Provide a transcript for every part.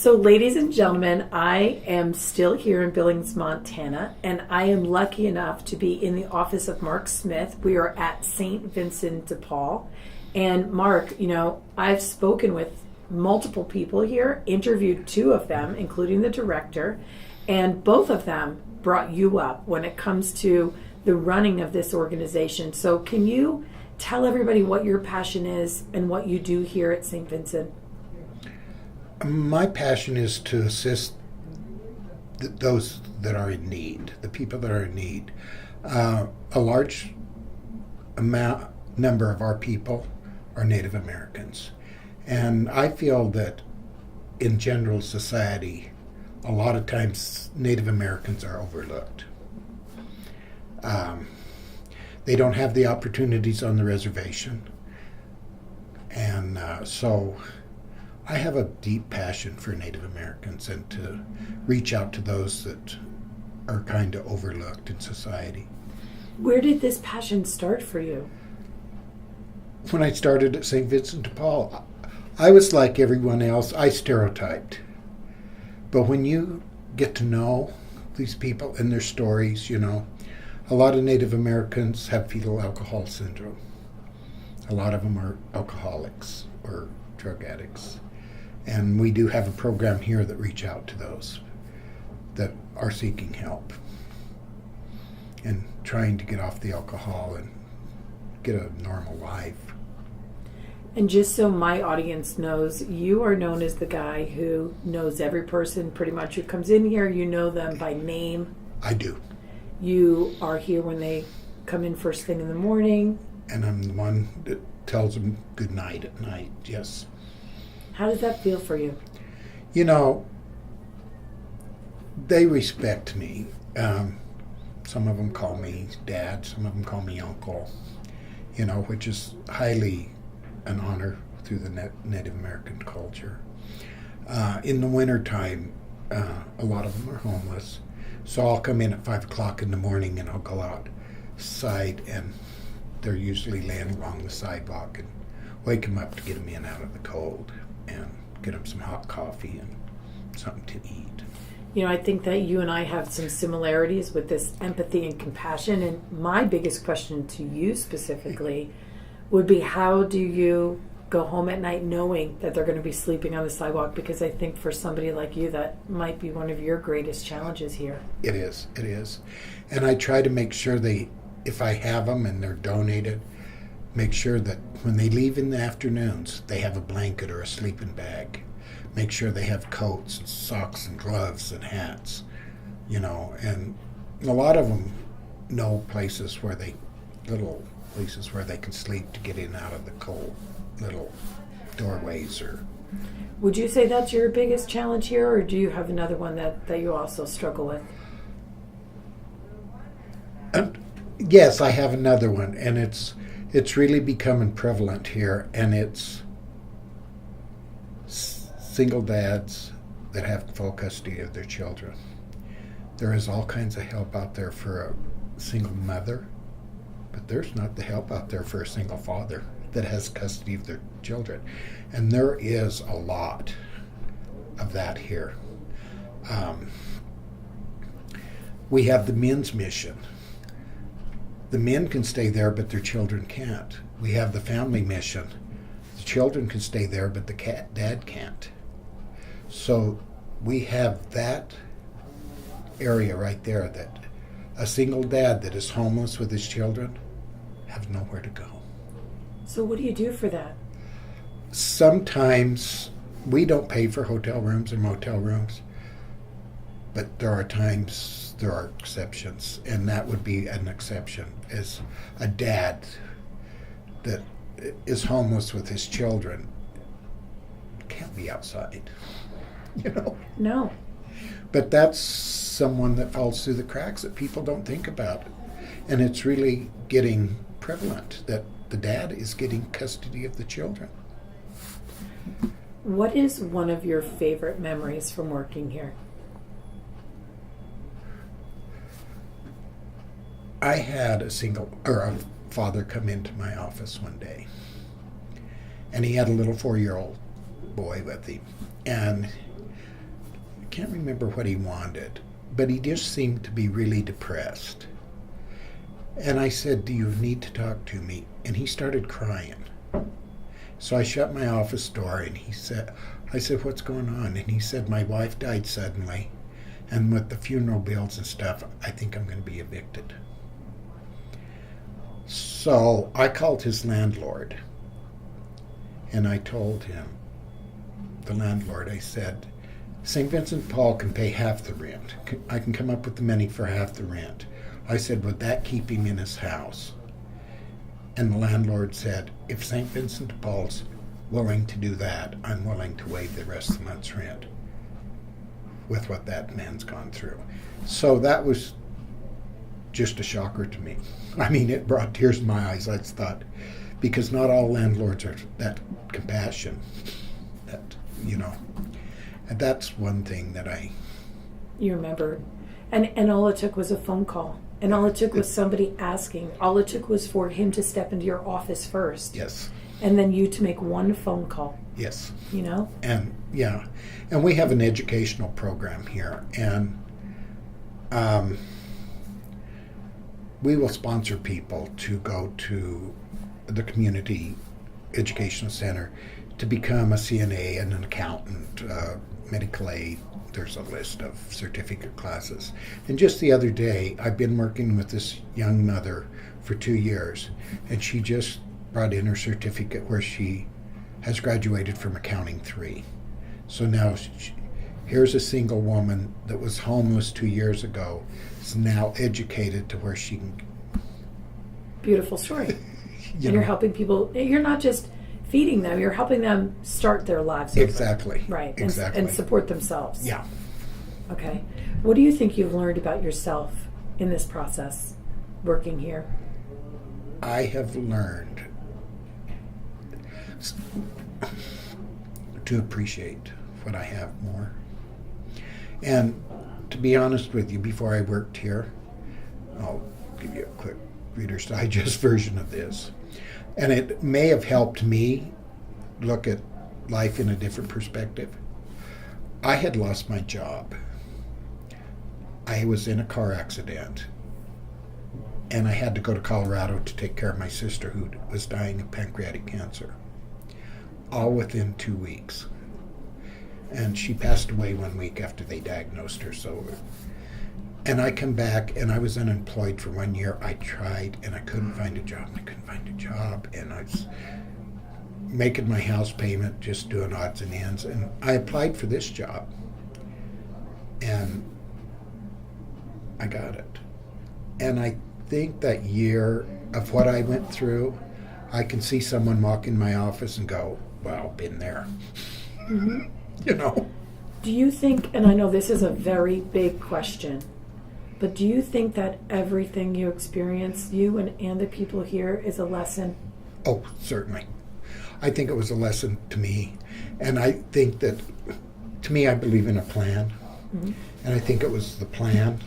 So, ladies and gentlemen, I am still here in Billings, Montana, and I am lucky enough to be in the office of Mark Smith. We are at St. Vincent de Paul. And Mark, I've spoken with multiple people here, interviewed two of them, including the director, and both of them brought you up when it comes to the running of this organization. So can you tell everybody what your passion is and what you do here at St. Vincent? My passion is to assist those that are in need, the people that are in need. A large number of our people are Native Americans. And I feel that in general society, a lot of times Native Americans are overlooked. They don't have the opportunities on the reservation. And so I have a deep passion for Native Americans and to reach out to those that are kind of overlooked in society. Where did this passion start for you? When I started at St. Vincent de Paul, I was like everyone else. I stereotyped. But when you get to know these people and their stories, a lot of Native Americans have fetal alcohol syndrome. A lot of them are alcoholics or drug addicts. And we do have a program here that reach out to those that are seeking help and trying to get off the alcohol and get a normal life. And just so my audience knows, you are known as the guy who knows every person pretty much who comes in here. You know them by name. I do. You are here when they come in first thing in the morning. And I'm the one that tells them good night at night, yes. How does that feel for you? They respect me. Some of them call me dad, some of them call me uncle, which is highly an honor through the Native American culture. In the wintertime, a lot of them are homeless. So I'll come in at 5 o'clock in the morning and I'll go outside and they're usually laying along the sidewalk and wake them up to get them in out of the cold and get them some hot coffee and something to eat. I think that you and I have some similarities with this empathy and compassion. And my biggest question to you specifically would be, how do you go home at night knowing that they're going to be sleeping on the sidewalk? Because I think for somebody like you, that might be one of your greatest challenges here. It is. And I try to make sure if I have them and they're donated, make sure that when they leave in the afternoons, they have a blanket or a sleeping bag. Make sure they have coats and socks and gloves and hats, and a lot of them know little places where they can sleep to get in and out of the cold, little doorways. Or would you say that's your biggest challenge here, or do you have another one that you also struggle with? Yes, I have another one, and it's really becoming prevalent here, and it's single dads that have full custody of their children. There is all kinds of help out there for a single mother, but there's not the help out there for a single father that has custody of their children. And there is a lot of that here. We have the men's mission. The men can stay there, but their children can't. We have the family mission. The children can stay there, but the dad can't. So we have that area right there that a single dad that is homeless with his children have nowhere to go. So what do you do for that? Sometimes we don't pay for hotel rooms or motel rooms, but there are times there are exceptions, and that would be an exception, is a dad that is homeless with his children can't be outside, No. But that's someone that falls through the cracks that people don't think about. And it's really getting prevalent that the dad is getting custody of the children. What is one of your favorite memories from working here? I had a father come into my office one day, and he had a little 4-year-old boy with him, and can't remember what he wanted, but he just seemed to be really depressed. And I said, do you need to talk to me? And he started crying. So I shut my office door, and I said, what's going on? And he said, my wife died suddenly, and with the funeral bills and stuff, I think I'm going to be evicted. So I called his landlord, and I told him, the landlord, I said, St. Vincent de Paul can pay half the rent. I can come up with the money for half the rent. I said, would that keep him in his house? And the landlord said, if St. Vincent de Paul's willing to do that, I'm willing to waive the rest of the month's rent with what that man's gone through. So that was just a shocker to me. I mean, it brought tears to my eyes, I thought, because not all landlords are that compassionate. That, and that's one thing that You remember. And all it took was a phone call. And all it took was somebody asking. All it took was for him to step into your office first. Yes. And then you to make one phone call. Yes. And yeah. And we have an educational program here. And we will sponsor people to go to the community educational center to become a CNA and an accountant, medical aid. There's a list of certificate classes. And just the other day, I've been working with this young mother for 2 years, and she just brought in her certificate where she has graduated from Accounting 3. So now here's a single woman that was homeless 2 years ago, is now educated to where she can... Beautiful story. And you're helping people. You're not just feeding them, you're helping them start their lives over. Exactly. Right. Exactly. And support themselves. Yeah. Okay. What do you think you've learned about yourself in this process, working here? I have learned to appreciate what I have more. And to be honest with you, before I worked here, I'll give you a quick Reader's Digest version of this. And it may have helped me look at life in a different perspective. I had lost my job. I was in a car accident, and I had to go to Colorado to take care of my sister who was dying of pancreatic cancer, all within 2 weeks. And she passed away 1 week after they diagnosed her. And I come back, and I was unemployed for 1 year. I tried, and I couldn't find a job. And I was making my house payment, just doing odds and ends. And I applied for this job, and I got it. And I think that year of what I went through, I can see someone walk in my office and go, well, been there. Mm-hmm. Do you think, and I know this is a very big question, but do you think that everything you experience, you and the people here, is a lesson? Oh, certainly. I think it was a lesson to me. And I think that, to me, I believe in a plan. Mm-hmm. And I think it was the plan.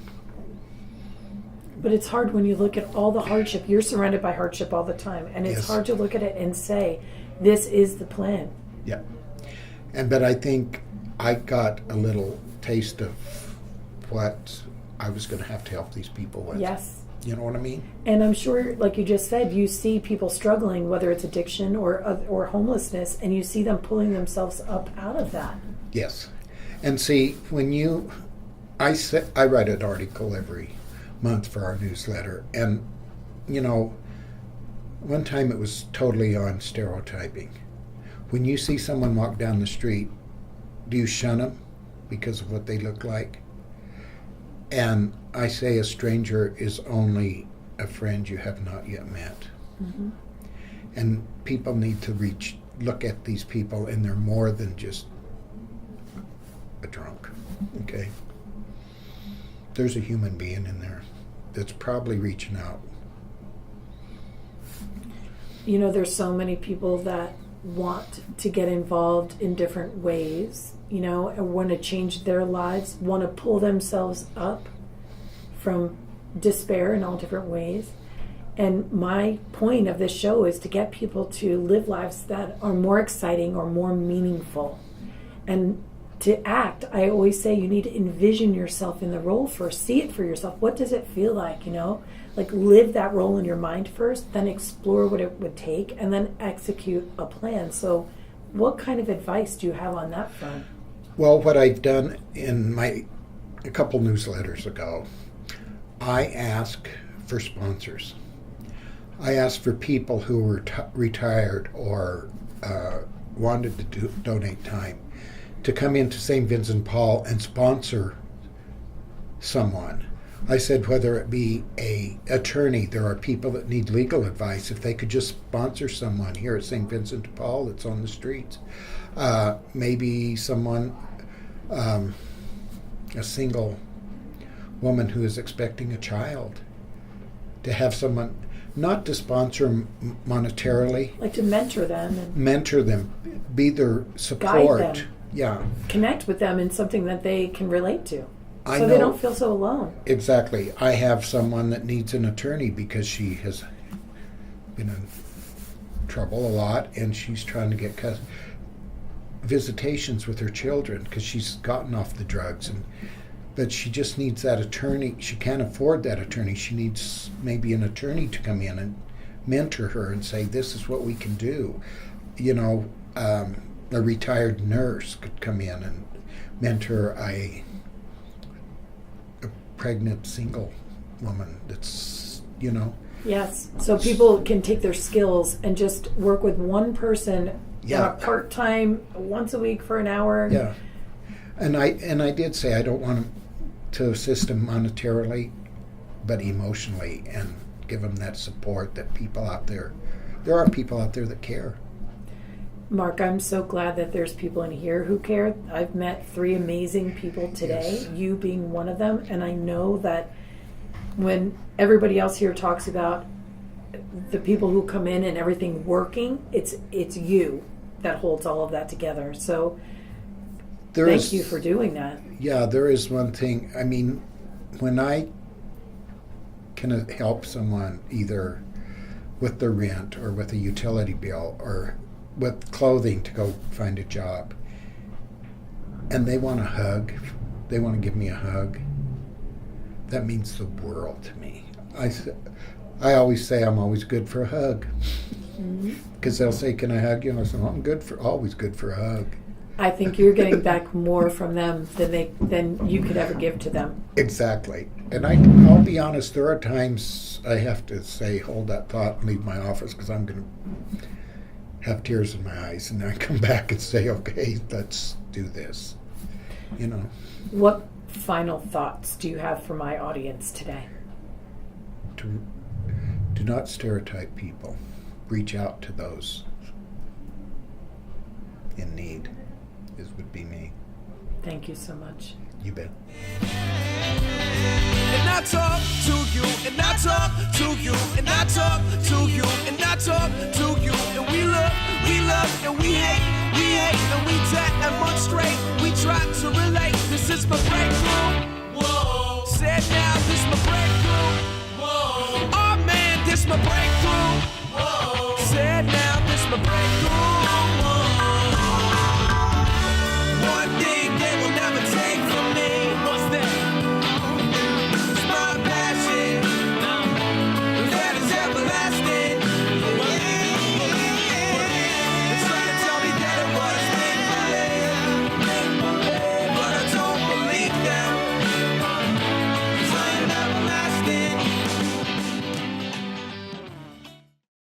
But it's hard when you look at all the hardship. You're surrounded by hardship all the time. And it's hard to look at it and say, this is the plan. Yeah. But I think I got a little taste of what I was going to have to help these people with. Yes. You know what I mean? And I'm sure, like you just said, you see people struggling, whether it's addiction or homelessness, and you see them pulling themselves up out of that. Yes. And see, I write an article every month for our newsletter, and, one time it was totally on stereotyping. When you see someone walk down the street, do you shun them because of what they look like? And I say a stranger is only a friend you have not yet met. Mm-hmm. And people need to look at these people, and they're more than just a drunk, okay? There's a human being in there that's probably reaching out. There's so many people that want to get involved in different ways, and want to change their lives, want to pull themselves up from despair in all different ways. And my point of this show is to get people to live lives that are more exciting or more meaningful, and to act, I always say you need to envision yourself in the role first. See it for yourself. What does it feel like, Like live that role in your mind first, then explore what it would take, and then execute a plan. So what kind of advice do you have on that front? Well, what I've done in a couple newsletters ago, I ask for sponsors. I ask for people who were retired or wanted to donate time to come into St. Vincent de Paul and sponsor someone. I said whether it be a attorney, there are people that need legal advice. If they could just sponsor someone here at St. Vincent de Paul that's on the streets. Maybe someone, a single woman who is expecting a child, to have someone, not to sponsor them monetarily. Like to mentor them. And mentor them, be their support. Guide them. Yeah. Connect with them in something that they can relate to. I so know, they don't feel so alone. Exactly. I have someone that needs an attorney because she has been in trouble a lot, and she's trying to get visitations with her children because she's gotten off the drugs, but she just needs that attorney. She can't afford that attorney. She needs maybe an attorney to come in and mentor her and say, this is what we can do. A retired nurse could come in and mentor a pregnant single woman that's, Yes. So people can take their skills and just work with one person on a part-time, once a week for an hour. Yeah. And I did say I don't want to assist them monetarily, but emotionally, and give them that support that there are people out there that care. Mark, I'm so glad that there's people in here who care. I've met 3 amazing people today, Yes. you being one of them, and I know that when everybody else here talks about the people who come in and everything working, it's you that holds all of that together. So thank you for doing that. Yeah, there is one thing. I mean, when I can help someone either with their rent or with a utility bill or with clothing to go find a job, and they want a hug, they want to give me a hug, that means the world to me. I always say I'm always good for a hug, because they'll say, can I hug you? And I say, well, I'm always good for a hug. I think you're getting back more from them than you could ever give to them. Exactly. And I'll be honest, there are times I have to say, hold that thought and leave my office, because I'm going to have tears in my eyes, and then I come back and say, okay, let's do this. What final thoughts do you have for my audience today? Do not stereotype people. Reach out to those in need, would be me. Thank you so much. You bet. And I talk to you, and I talk to you, and I talk to you, and I talk to you, and we love, and we hate, and we demonstrate, we try to relate.